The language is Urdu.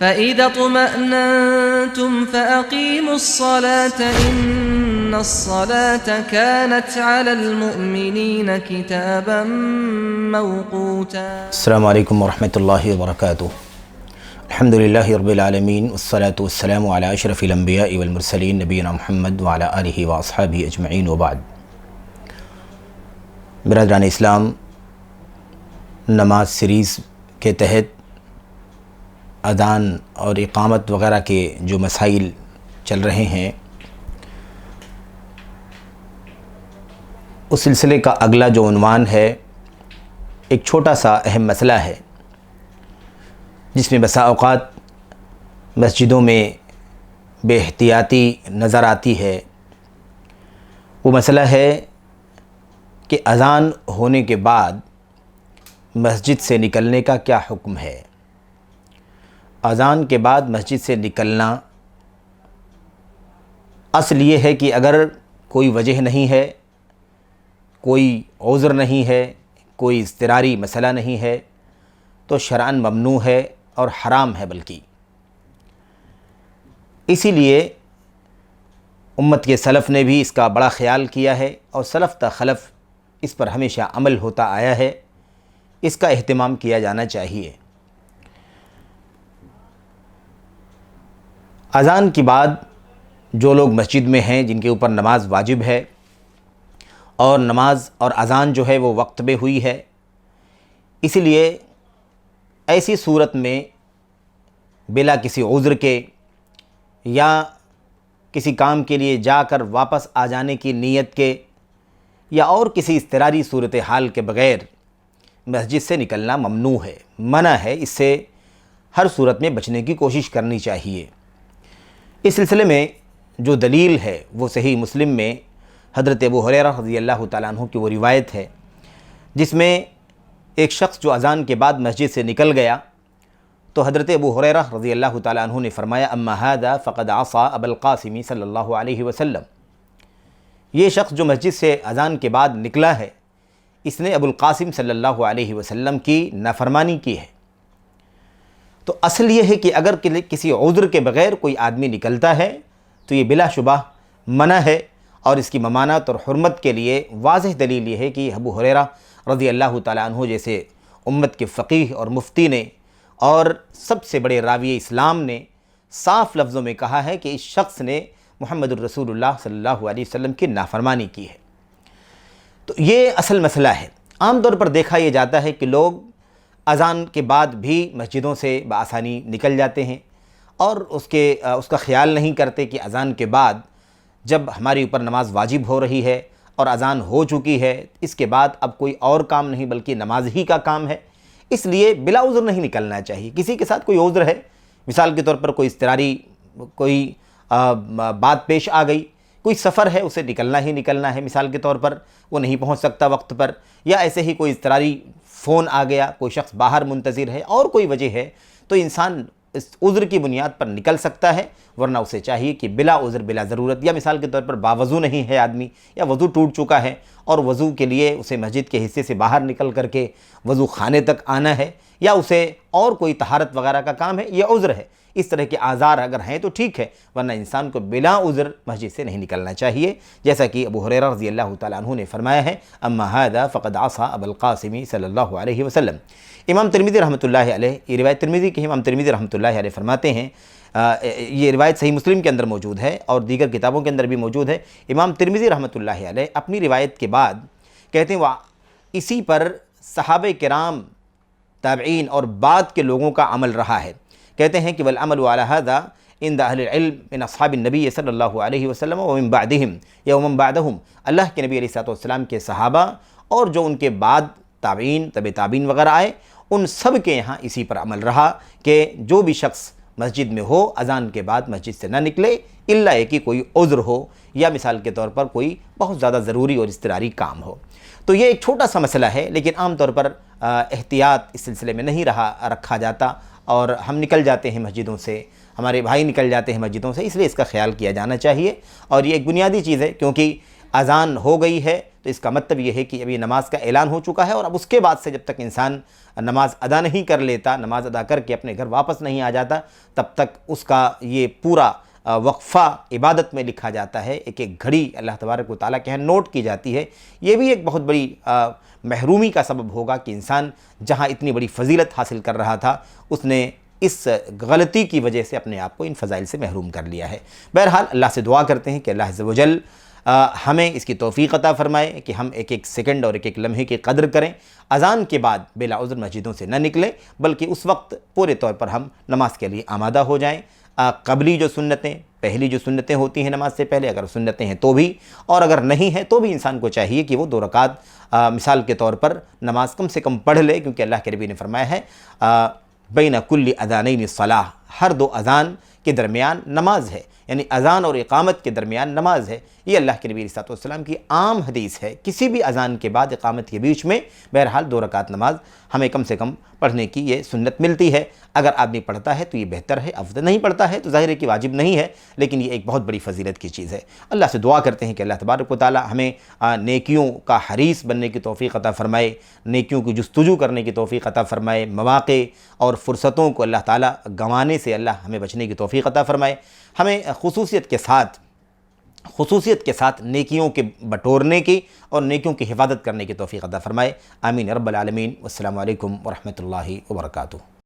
فَإِذَا اطْمَأْنَنْتُمْ فَأَقِيمُوا الصَّلَاةَ إِنَّ الصَّلَاةَ كَانَتْ عَلَى الْمُؤْمِنِينَ كِتَابًا مَوْقُوتًا۔ السلام علیکم ورحمۃ اللہ وبرکاتہ۔ الحمد للہ رب العالمین والصلاة والسلام علی اشرف الانبیاء والمرسلین نبینا محمد وعلی آلہ واصحابہ اجمعین وبعد۔ برادران اسلام، نماز سیریز کے تحت اذان اور اقامت وغیرہ کے جو مسائل چل رہے ہیں، اس سلسلے کا اگلا جو عنوان ہے ایک چھوٹا سا اہم مسئلہ ہے، جس میں بسا اوقات مسجدوں میں بے احتیاطی نظر آتی ہے۔ وہ مسئلہ ہے کہ اذان ہونے کے بعد مسجد سے نکلنے کا کیا حکم ہے۔ اذان کے بعد مسجد سے نکلنا، اصل یہ ہے کہ اگر کوئی وجہ نہیں ہے، کوئی عذر نہیں ہے، کوئی اضطراری مسئلہ نہیں ہے تو شرعاً ممنوع ہے اور حرام ہے۔ بلکہ اسی لیے امت کے سلف نے بھی اس کا بڑا خیال کیا ہے اور سلف تا خلف اس پر ہمیشہ عمل ہوتا آیا ہے، اس کا اہتمام کیا جانا چاہیے۔ اذان کے بعد جو لوگ مسجد میں ہیں، جن کے اوپر نماز واجب ہے اور نماز اور اذان جو ہے وہ وقت میں ہوئی ہے، اسی لیے ایسی صورت میں بلا کسی عذر کے یا کسی کام کے لیے جا کر واپس آ جانے کی نیت کے یا اور کسی اضطراری صورتحال کے بغیر مسجد سے نکلنا ممنوع ہے، منع ہے۔ اس سے ہر صورت میں بچنے کی کوشش کرنی چاہیے۔ اس سلسلے میں جو دلیل ہے وہ صحیح مسلم میں حضرت ابو ہریرہ رضی اللہ تعالیٰ عنہ کی وہ روایت ہے، جس میں ایک شخص جو اذان کے بعد مسجد سے نکل گیا تو حضرت ابو ہریرہ رضی اللہ تعالیٰ عنہ نے فرمایا اما ھذا فقد عصى ابا القاسم صلی اللہ علیہ وسلم، یہ شخص جو مسجد سے اذان کے بعد نکلا ہے، اس نے ابو القاسم صلی اللہ علیہ وسلم کی نافرمانی کی ہے۔ تو اصل یہ ہے کہ اگر کسی عذر کے بغیر کوئی آدمی نکلتا ہے تو یہ بلا شبہ منع ہے، اور اس کی ممانعت اور حرمت کے لیے واضح دلیل یہ ہے کہ ابو ہریرہ رضی اللہ تعالیٰ عنہ جیسے امت کے فقیہ اور مفتی نے اور سب سے بڑے راوی اسلام نے صاف لفظوں میں کہا ہے کہ اس شخص نے محمد الرسول اللہ صلی اللہ علیہ وسلم کی نافرمانی کی ہے۔ تو یہ اصل مسئلہ ہے۔ عام طور پر دیکھا یہ جاتا ہے کہ لوگ اذان کے بعد بھی مسجدوں سے بآسانی نکل جاتے ہیں اور اس کا خیال نہیں کرتے کہ اذان کے بعد جب ہمارے اوپر نماز واجب ہو رہی ہے اور اذان ہو چکی ہے، اس کے بعد اب کوئی اور کام نہیں بلکہ نماز ہی کا کام ہے، اس لیے بلا عذر نہیں نکلنا چاہیے۔ کسی کے ساتھ کوئی عذر ہے، مثال کے طور پر کوئی اضطراری کوئی بات پیش آ گئی، کوئی سفر ہے، اسے نکلنا ہی نکلنا ہے، مثال کے طور پر وہ نہیں پہنچ سکتا وقت پر، یا ایسے ہی کوئی اضطراری فون آ گیا، کوئی شخص باہر منتظر ہے اور کوئی وجہ ہے، تو انسان اس عذر کی بنیاد پر نکل سکتا ہے، ورنہ اسے چاہیے کہ بلا عذر بلا ضرورت، یا مثال کے طور پر باوضو نہیں ہے آدمی، یا وضو ٹوٹ چکا ہے اور وضو کے لیے اسے مسجد کے حصے سے باہر نکل کر کے وضو خانے تک آنا ہے، یا اسے اور کوئی طہارت وغیرہ کا کام ہے، یہ عذر ہے۔ اس طرح کے اعذار اگر ہیں تو ٹھیک ہے، ورنہ انسان کو بلا عذر مسجد سے نہیں نکلنا چاہیے، جیسا کہ ابو ہریرہ رضی اللہ تعالیٰ عنہ نے فرمایا ہے اما ھذا فقد عصى ابا القاسم صلی اللہ علیہ وسلم۔ امام ترمذی رحمۃ اللہ علیہ، یہ روایت ترمذی کے امام ترمذی رحمۃ اللہ علیہ فرماتے ہیں، یہ روایت صحیح مسلم کے اندر موجود ہے اور دیگر کتابوں کے اندر بھی موجود ہے۔ امام ترمذی رحمۃ اللہ علیہ اپنی روایت کے بعد کہتے ہیں اسی پر صحابہ کرام، تابعین اور بعد کے لوگوں کا عمل رہا ہے۔ کہتے ہیں کہ والعمل علی ھذا عند اہل العلم من اصحاب النبی صلی اللہ علیہ وسلم ومن بعدہم یا ومن بعدہم، اللہ کے نبی علیہ السلام کے صحابہ اور جو ان کے بعد تابعین، تبع تابعین وغیرہ آئے، ان سب کے یہاں اسی پر عمل رہا کہ جو بھی شخص مسجد میں ہو اذان کے بعد مسجد سے نہ نکلے الا یہ کہ کوئی عذر ہو یا مثال کے طور پر کوئی بہت زیادہ ضروری اور اضطراری کام ہو۔ تو یہ ایک چھوٹا سا مسئلہ ہے، لیکن عام طور پر احتیاط اس سلسلے میں نہیں رکھا جاتا اور ہم نکل جاتے ہیں مسجدوں سے، ہمارے بھائی نکل جاتے ہیں مسجدوں سے، اس لیے اس کا خیال کیا جانا چاہیے۔ اور یہ ایک بنیادی چیز ہے، کیونکہ اذان ہو گئی ہے تو اس کا مطلب یہ ہے کہ اب یہ نماز کا اعلان ہو چکا ہے، اور اب اس کے بعد سے جب تک انسان نماز ادا نہیں کر لیتا، نماز ادا کر کے اپنے گھر واپس نہیں آ جاتا، تب تک اس کا یہ پورا وقفہ عبادت میں لکھا جاتا ہے، ایک ایک گھڑی اللہ تبارک و تعالیٰ کے ہاں نوٹ کی جاتی ہے۔ یہ بھی ایک بہت بڑی محرومی کا سبب ہوگا کہ انسان جہاں اتنی بڑی فضیلت حاصل کر رہا تھا، اس نے اس غلطی کی وجہ سے اپنے آپ کو ان فضائل سے محروم کر لیا ہے۔ بہرحال اللہ سے دعا کرتے ہیں کہ اللہ عز و جل ہمیں اس کی توفیق عطا فرمائے کہ ہم ایک ایک سیکنڈ اور ایک ایک لمحے کی قدر کریں، اذان کے بعد بلا عذر مسجدوں سے نہ نکلیں، بلکہ اس وقت پورے طور پر ہم نماز کے لیے آمادہ ہو جائیں۔ قبلی جو سنتیں، پہلی جو سنتیں ہوتی ہیں نماز سے پہلے، اگر سنتیں ہیں تو بھی، اور اگر نہیں ہیں تو بھی انسان کو چاہیے کہ وہ 2 رکعت مثال کے طور پر نماز کم سے کم پڑھ لے، کیونکہ اللہ کے نبی نے فرمایا ہے بین کل اذانین صلاح، ہر 2 اذان کے درمیان نماز ہے، یعنی اذان اور اقامت کے درمیان نماز ہے۔ یہ اللہ کے نبی علیہ الصلوۃ والسلام کی عام حدیث ہے، کسی بھی اذان کے بعد اقامت کے بیچ میں بہرحال 2 رکعت نماز ہمیں کم سے کم پڑھنے کی یہ سنت ملتی ہے۔ اگر آدمی پڑھتا ہے تو یہ بہتر ہے، افضل نہیں پڑھتا ہے تو ظاہر ہے کہ واجب نہیں ہے، لیکن یہ ایک بہت بڑی فضیلت کی چیز ہے۔ اللہ سے دعا کرتے ہیں کہ اللہ تبارک و تعالی ہمیں نیکیوں کا حریص بننے کی توفیق عطا فرمائے، نیکیوں کی جستجو کرنے کی توفیق عطا فرمائے، مواقع اور فرصتوں کو اللہ تعالی گنوانے سے اللہ ہمیں بچنے کی توفیق عطا فرمائے، ہمیں خصوصیت کے ساتھ نیکیوں کے بٹورنے کی اور نیکیوں کی حفاظت کرنے کی توفیق عطا فرمائے۔ آمین رب العالمین۔ والسلام علیکم ورحمۃ اللہ وبرکاتہ۔